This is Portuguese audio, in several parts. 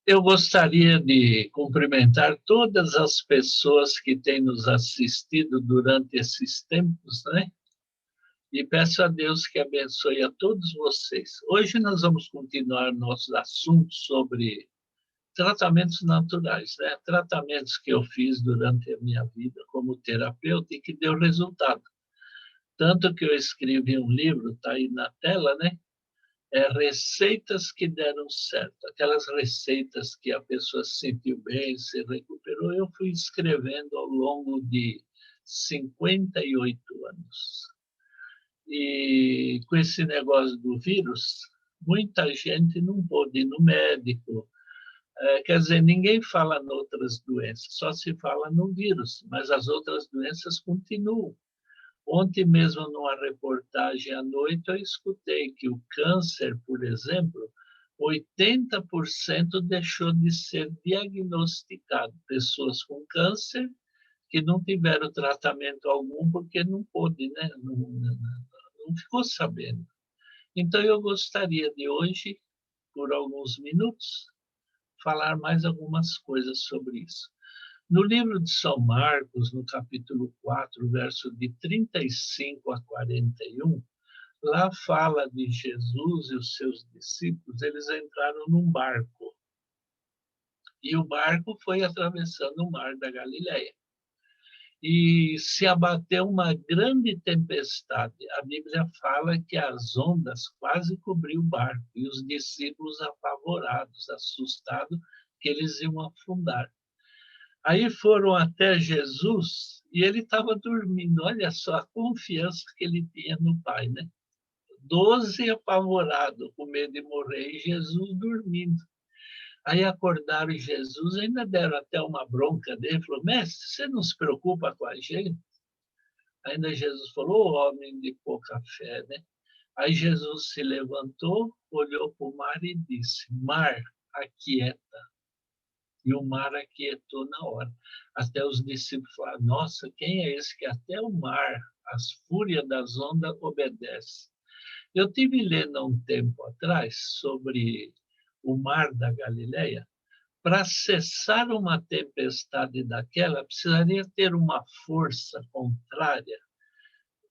Eu gostaria de cumprimentar todas as pessoas que têm nos assistido durante esses tempos, né? E peço a Deus que abençoe a todos vocês. Hoje nós vamos continuar nossos assuntos sobre tratamentos naturais, né? Tratamentos que eu fiz durante a minha vida como terapeuta e que deu resultado. Tanto que eu escrevi um livro, está aí na tela, né? Receitas que deram certo. Aquelas receitas que a pessoa se sentiu bem, se recuperou, eu fui escrevendo ao longo de 58 anos. E com esse negócio do vírus, muita gente não pôde ir no médico. Quer dizer, ninguém fala em outras doenças, só se fala no vírus, mas as outras doenças continuam. Ontem mesmo, numa reportagem à noite, eu escutei que o câncer, por exemplo, 80% deixou de ser diagnosticado. Pessoas com câncer que não tiveram tratamento algum porque não pôde, né? Não ficou sabendo. Então, eu gostaria de hoje, por alguns minutos, falar mais algumas coisas sobre isso. No livro de São Marcos, no capítulo 4, verso de 35 a 41, lá fala de Jesus e os seus discípulos, eles entraram num barco. E o barco foi atravessando o mar da Galileia. E se abateu uma grande tempestade. A Bíblia fala que as ondas quase cobriu o barco e os discípulos apavorados, assustados, que eles iam afundar. Aí foram até Jesus e ele estava dormindo. Olha só a confiança que ele tinha no Pai, né? 12 apavorados, com medo de morrer, e Jesus dormindo. Aí acordaram Jesus, ainda deram até uma bronca dele, falou, mestre, você não se preocupa com a gente? Ainda Jesus falou, homem de pouca fé, né? Aí Jesus se levantou, olhou para o mar e disse, mar, aquieta. E o mar aquietou na hora. Até os discípulos falaram, nossa, quem é esse que até o mar, as fúrias das ondas, obedece? Eu tive lendo há um tempo atrás sobre o mar da Galileia. Para cessar uma tempestade daquela, precisaria ter uma força contrária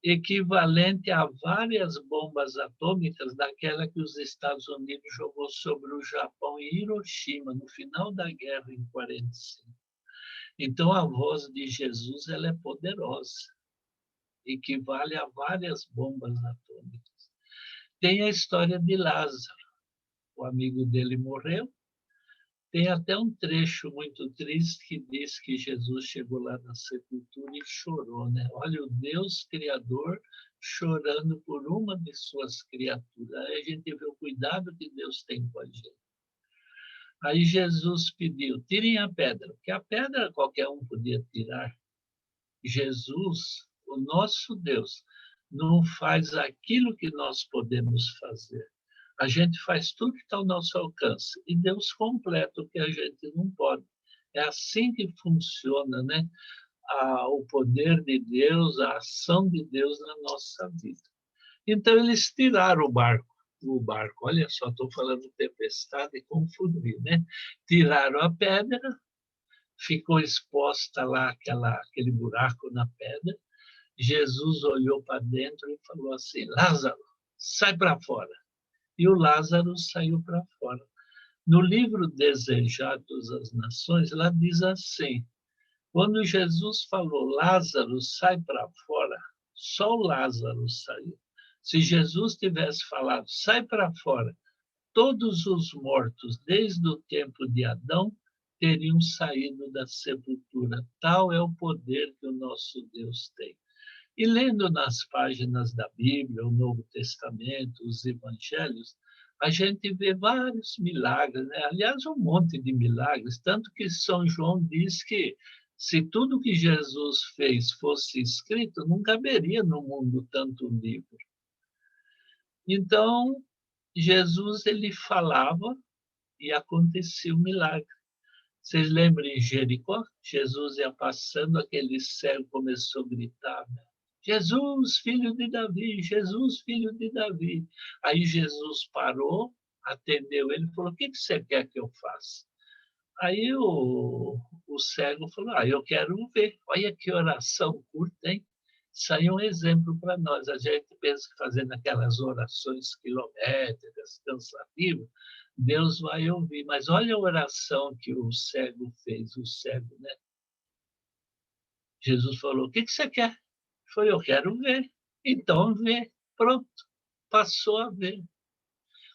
equivalente a várias bombas atômicas daquela que os Estados Unidos jogou sobre o Japão em Hiroshima, no final da guerra, em 45. Então, a voz de Jesus ela é poderosa, equivale a várias bombas atômicas. Tem a história de Lázaro. O amigo dele morreu. Tem até um trecho muito triste que diz que Jesus chegou lá na sepultura e chorou, né? Olha, o Deus Criador chorando por uma de suas criaturas. Aí a gente vê o cuidado que Deus tem com a gente. Aí Jesus pediu, tirem a pedra, porque a pedra qualquer um podia tirar. Jesus, o nosso Deus, não faz aquilo que nós podemos fazer. A gente faz tudo que está ao nosso alcance e Deus completa o que a gente não pode. É assim que funciona, né? O poder de Deus, a ação de Deus na nossa vida. Então, eles tiraram o barco, olha só, estou falando de tempestade e confundir, né? Tiraram a pedra, ficou exposta lá aquele buraco na pedra. Jesus olhou para dentro e falou assim, Lázaro, sai para fora. E o Lázaro saiu para fora. No livro Desejados às Nações, lá diz assim, quando Jesus falou, Lázaro, sai para fora, só o Lázaro saiu. Se Jesus tivesse falado, sai para fora, todos os mortos, desde o tempo de Adão, teriam saído da sepultura. Tal é o poder que o nosso Deus tem. E lendo nas páginas da Bíblia, o Novo Testamento, os Evangelhos, a gente vê vários milagres, né? Aliás, um monte de milagres, tanto que São João diz que se tudo que Jesus fez fosse escrito, não caberia no mundo tanto livro. Então, Jesus ele falava e acontecia o milagre. Vocês lembram em Jericó? Jesus ia passando, aquele cego começou a gritar, né? Jesus, filho de Davi, Jesus, filho de Davi. Aí Jesus parou, atendeu ele e falou, o que você quer que eu faça? Aí o cego falou, eu quero ver. Olha que oração curta, hein? Isso aí é um exemplo para nós. A gente pensa que fazendo aquelas orações quilométricas, cansativas, Deus vai ouvir. Mas olha a oração que o cego fez, o cego, né? Jesus falou, o que você quer? Ele falou, eu quero ver. Então vê. Pronto, passou a ver.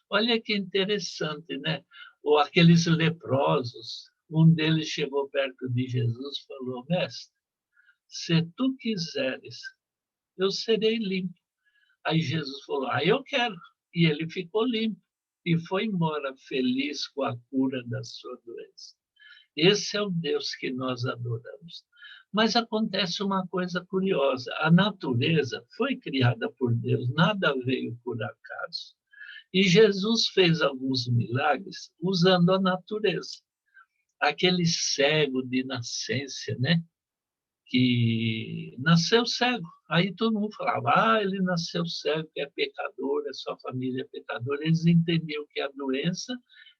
Olha que interessante, né? Ou aqueles leprosos, um deles chegou perto de Jesus e falou, mestre, se tu quiseres, eu serei limpo. Aí Jesus falou, eu quero. E ele ficou limpo e foi embora feliz com a cura da sua doença. Esse é o Deus que nós adoramos. Mas acontece uma coisa curiosa: a natureza foi criada por Deus, nada veio por acaso. E Jesus fez alguns milagres usando a natureza. Aquele cego de nascença, né? Que nasceu cego. Aí todo mundo falava, ele nasceu cego, que é pecador, a sua família é pecadora. Eles entendiam que a doença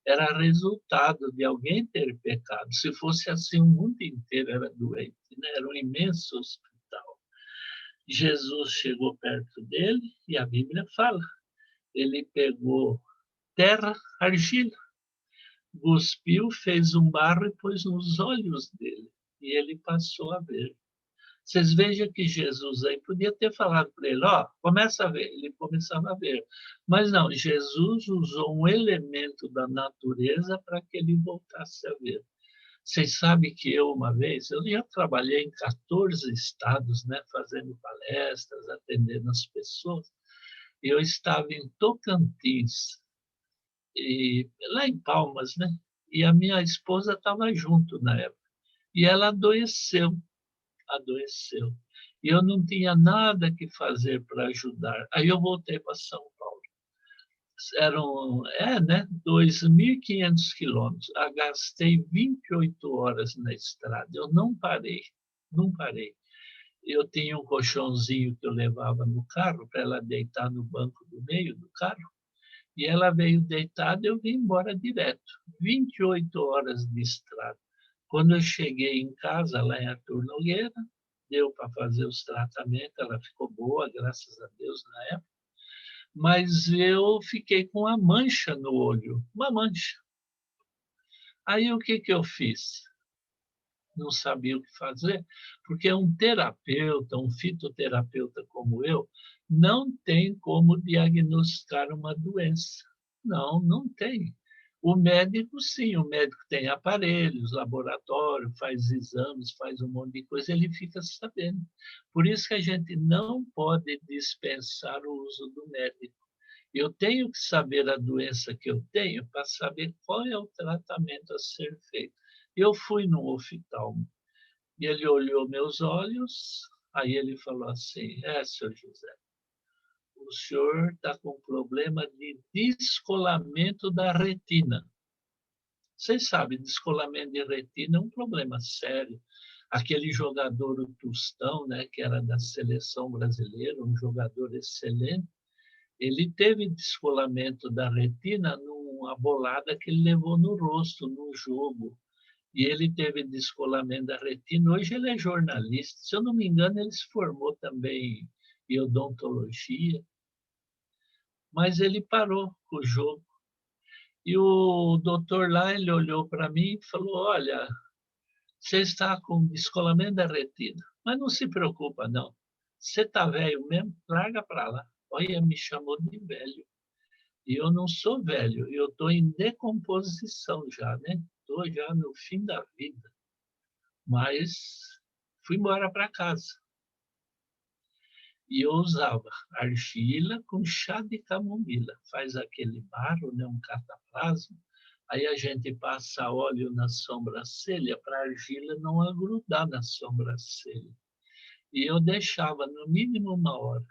era resultado de alguém ter pecado. Se fosse assim, o mundo inteiro era doente, né? Era um imenso hospital. Jesus chegou perto dele e a Bíblia fala, ele pegou terra, argila, cuspiu, fez um barro e pôs nos olhos dele. E ele passou a ver. Vocês vejam que Jesus aí podia ter falado para ele, começa a ver. Ele começava a ver. Mas não, Jesus usou um elemento da natureza para que ele voltasse a ver. Vocês sabem que uma vez, eu já trabalhei em 14 estados, né, fazendo palestras, atendendo as pessoas, e eu estava em Tocantins, e lá em Palmas, né? E a minha esposa estava junto na época. E ela adoeceu. E eu não tinha nada que fazer para ajudar. Aí eu voltei para São Paulo. Eram, né, 2.500 quilômetros. Eu gastei 28 horas na estrada. Eu não parei, não parei. Eu tinha um colchãozinho que eu levava no carro para ela deitar no banco do meio do carro. E ela veio deitada, eu vim embora direto. 28 horas de estrada. Quando eu cheguei em casa, lá em Artur Nogueira, deu para fazer os tratamentos, ela ficou boa, graças a Deus, na época. Mas eu fiquei com uma mancha no olho, uma mancha. Aí o que eu fiz? Não sabia o que fazer, porque um terapeuta, um fitoterapeuta como eu, não tem como diagnosticar uma doença. Não, não tem. O médico, sim, o médico tem aparelhos, laboratório, faz exames, faz um monte de coisa, ele fica sabendo. Por isso que a gente não pode dispensar o uso do médico. Eu tenho que saber a doença que eu tenho para saber qual é o tratamento a ser feito. Eu fui no oftalmo e ele olhou meus olhos, aí ele falou assim, senhor José, o senhor está com problema de descolamento da retina. Vocês sabem, descolamento de retina é um problema sério. Aquele jogador, o Tostão, né, que era da seleção brasileira, um jogador excelente, ele teve descolamento da retina numa bolada que ele levou no rosto, no jogo. E ele teve descolamento da retina. Hoje ele é jornalista. Se eu não me engano, ele se formou também em odontologia. Mas ele parou com o jogo. E o doutor lá, ele olhou para mim e falou, olha, você está com descolamento da retina. Mas não se preocupa, não. Você está velho mesmo? Larga para lá. Olha, me chamou de velho. E eu não sou velho, eu estou em decomposição já, né? Estou já no fim da vida. Mas fui embora para casa. E eu usava argila com chá de camomila. Faz aquele barro, né? Um cataplasma. Aí a gente passa óleo na sobrancelha para a argila não agrudar na sobrancelha. E eu deixava no mínimo uma hora.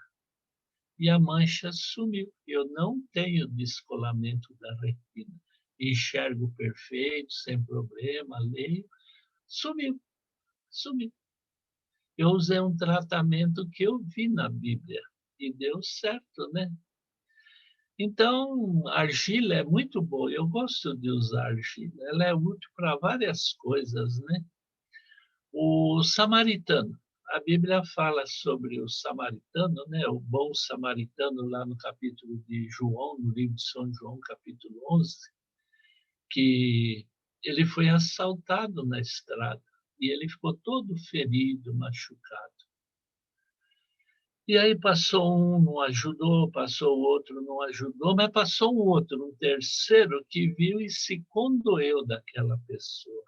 E a mancha sumiu. Eu não tenho descolamento da retina. Enxergo perfeito, sem problema, leio. Sumiu, sumiu. Eu usei um tratamento que eu vi na Bíblia e deu certo, né? Então, a argila é muito boa, eu gosto de usar argila, ela é útil para várias coisas, né. O samaritano, a Bíblia fala sobre o samaritano, né, o bom samaritano, lá no capítulo de João, no livro de São João, capítulo 11, que ele foi assaltado na estrada e ele ficou todo ferido, machucado. E aí passou um, não ajudou, passou o outro, não ajudou, mas passou um outro, um terceiro, que viu e se condoeu daquela pessoa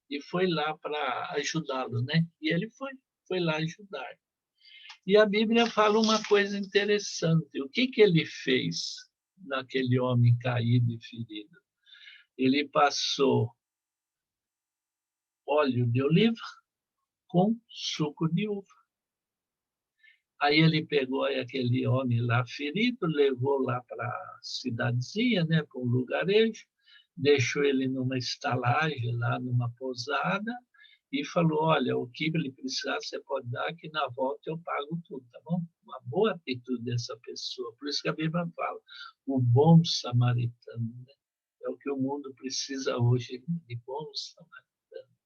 e foi lá para ajudá-lo, né? E ele foi lá ajudar. E a Bíblia fala uma coisa interessante. O que ele fez naquele homem caído e ferido? Ele passou óleo de oliva com suco de uva. Aí ele pegou aquele homem lá ferido, levou lá para a cidadezinha, né, para um lugarejo, deixou ele numa estalagem, lá numa pousada, e falou: olha, o que ele precisar, você pode dar, que na volta eu pago tudo, tá bom? Uma boa atitude dessa pessoa. Por isso que a Bíblia fala, o bom samaritano, né? É o que o mundo precisa hoje, de bons samaritanos.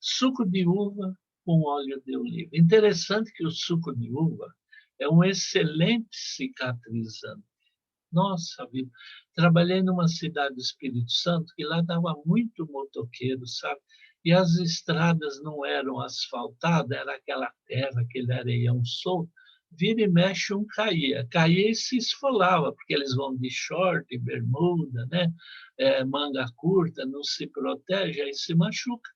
Suco de uva com óleo de oliva. Interessante que o suco de uva é um excelente cicatrizante. Nossa vida, trabalhei numa cidade do Espírito Santo que lá dava muito motoqueiro, sabe? E as estradas não eram asfaltadas, era aquela terra, aquele areião solto. Vira e mexe, um caía. Caía e se esfolava, porque eles vão de short, bermuda, né? Manga curta, não se protege, aí se machuca.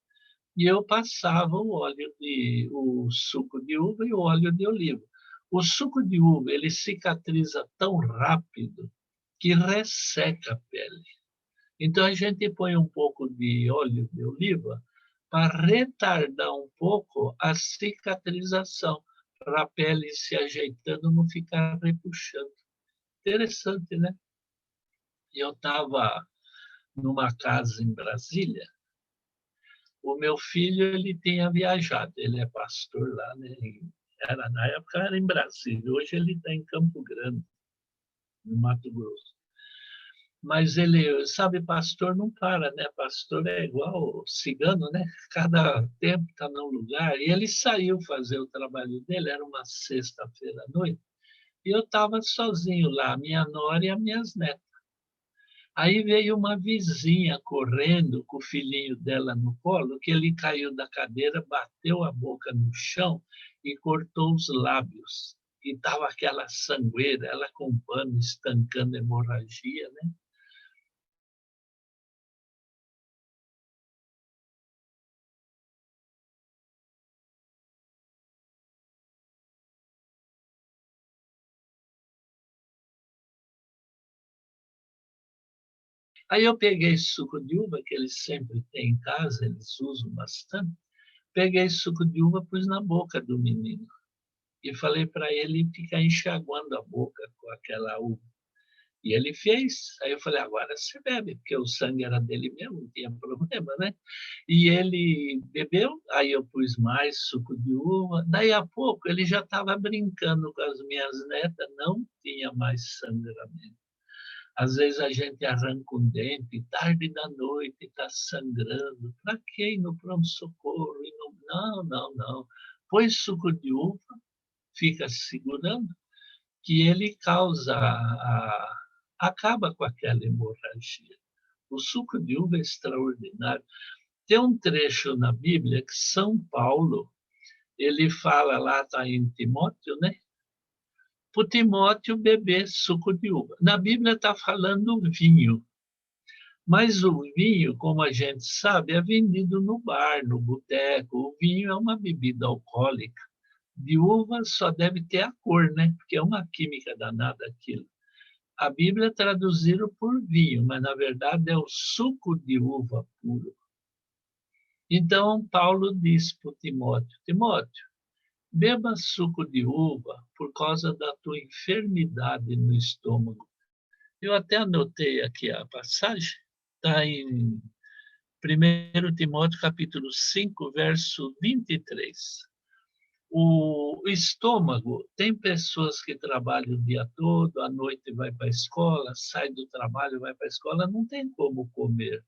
E eu passava o suco de uva e o óleo de oliva. O suco de uva, ele cicatriza tão rápido que resseca a pele. Então a gente põe um pouco de óleo de oliva para retardar um pouco a cicatrização, para a pele se ajeitando, não ficar repuxando. Interessante, né? Eu estava numa casa em Brasília. O meu filho, ele tinha viajado, ele é pastor lá, né? Na época era em Brasília, hoje ele está em Campo Grande, no Mato Grosso. Mas ele, sabe, pastor não para, né? Pastor é igual cigano, né? Cada tempo está num lugar. E ele saiu fazer o trabalho dele, era uma sexta-feira à noite, e eu estava sozinho lá, minha nora e as minhas netas. Aí veio uma vizinha correndo com o filhinho dela no colo, que ele caiu da cadeira, bateu a boca no chão e cortou os lábios. E estava aquela sangueira, ela com pano estancando a hemorragia, né? Aí eu peguei suco de uva, que eles sempre têm em casa, eles usam bastante. Peguei suco de uva, pus na boca do menino. E falei para ele ficar enxaguando a boca com aquela uva. E ele fez. Aí eu falei, agora você bebe, porque o sangue era dele mesmo, não tinha problema, né? E ele bebeu, aí eu pus mais suco de uva. Daí a pouco ele já estava brincando com as minhas netas, não tinha mais sangramento. Às vezes a gente arranca um dente, tarde da noite, está sangrando. Para que ir no pronto-socorro? Não, não, não. Põe suco de uva, fica segurando, que ele causa acaba com aquela hemorragia. O suco de uva é extraordinário. Tem um trecho na Bíblia que São Paulo, ele fala lá, está em Timóteo, né? Para o Timóteo beber suco de uva. Na Bíblia está falando vinho, mas o vinho, como a gente sabe, é vendido no bar, no boteco. O vinho é uma bebida alcoólica. De uva só deve ter a cor, né? Porque é uma química danada aquilo. A Bíblia traduziram por vinho, mas na verdade é o suco de uva puro. Então, Paulo diz para Timóteo: Timóteo, beba suco de uva por causa da tua enfermidade no estômago. Eu até anotei aqui a passagem, está em 1 Timóteo capítulo 5, verso 23. O estômago, tem pessoas que trabalham o dia todo, à noite vai para a escola, sai do trabalho, vai para a escola, não tem como comer.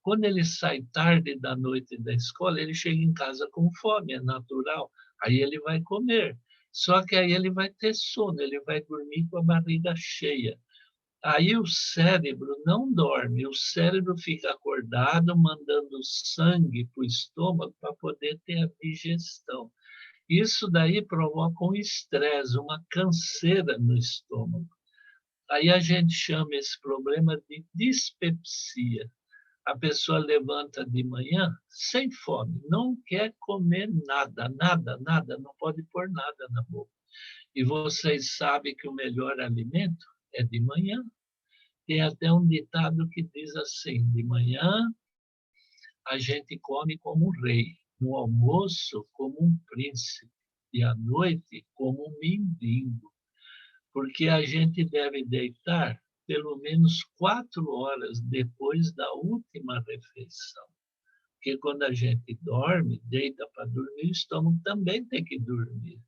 Quando ele sai tarde da noite da escola, ele chega em casa com fome, é natural. Aí ele vai comer. Só que aí ele vai ter sono, ele vai dormir com a barriga cheia. Aí o cérebro não dorme, o cérebro fica acordado, mandando sangue para o estômago para poder ter a digestão. Isso daí provoca um estresse, uma canseira no estômago. Aí a gente chama esse problema de dispepsia. A pessoa levanta de manhã sem fome, não quer comer nada, nada, nada, não pode pôr nada na boca. E vocês sabem que o melhor alimento é de manhã. Tem até um ditado que diz assim: de manhã a gente come como um rei, no almoço como um príncipe e à noite como um mendigo, porque a gente deve deitar pelo menos 4 horas depois da última refeição. Porque quando a gente dorme, deita para dormir, o estômago também tem que dormir.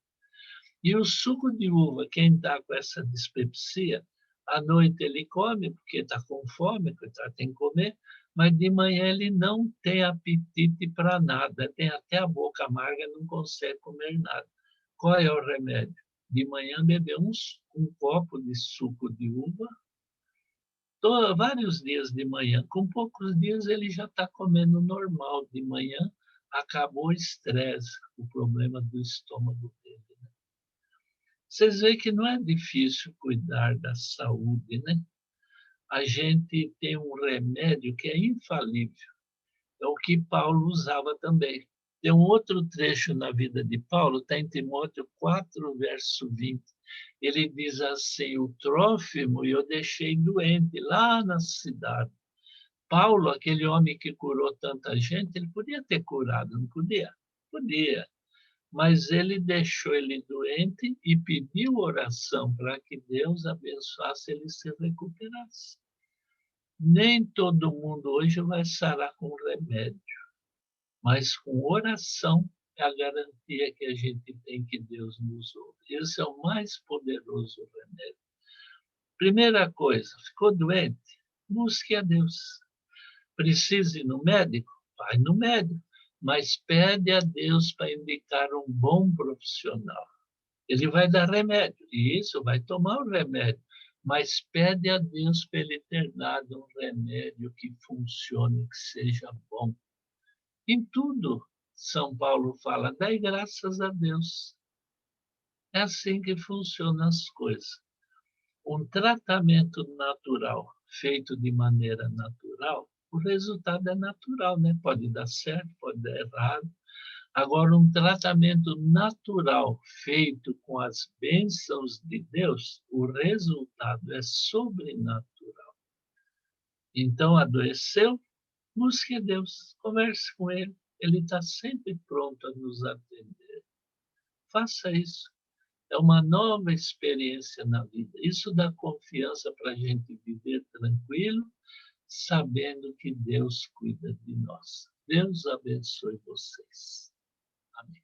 E o suco de uva, quem está com essa dispepsia, à noite ele come, porque está com fome, coitado, tem que comer, mas de manhã ele não tem apetite para nada, tem até a boca amarga, não consegue comer nada. Qual é o remédio? De manhã beber um copo de suco de uva, vários dias de manhã. Com poucos dias ele já está comendo normal de manhã, acabou o estresse, o problema do estômago dele. Vocês veem que não é difícil cuidar da saúde, né? A gente tem um remédio que é infalível, é o que Paulo usava também. Tem um outro trecho na vida de Paulo, está em Timóteo 4, verso 20. Ele diz assim: o Trófimo eu deixei doente lá na cidade. Paulo, aquele homem que curou tanta gente, ele podia ter curado, não podia? Podia. Mas ele deixou ele doente e pediu oração para que Deus abençoasse ele se recuperasse. Nem todo mundo hoje vai sarar com remédio, mas com oração é a garantia que a gente tem que Deus nos ouve. Esse é o mais poderoso remédio. Primeira coisa, ficou doente? Busque a Deus. Precisa ir no médico? Vai no médico. Mas pede a Deus para indicar um bom profissional. Ele vai dar remédio, e isso vai tomar o remédio, mas pede a Deus para ele ter dado um remédio que funcione, que seja bom. Em tudo, São Paulo fala, dai graças a Deus. É assim que funcionam as coisas. Um tratamento natural, feito de maneira natural, o resultado é natural, né? Pode dar certo, pode dar errado. Agora, um tratamento natural feito com as bênçãos de Deus, o resultado é sobrenatural. Então, adoeceu? Busque Deus, converse com Ele. Ele está sempre pronto a nos atender. Faça isso. É uma nova experiência na vida. Isso dá confiança para a gente viver tranquilo, sabendo que Deus cuida de nós. Deus abençoe vocês. Amém.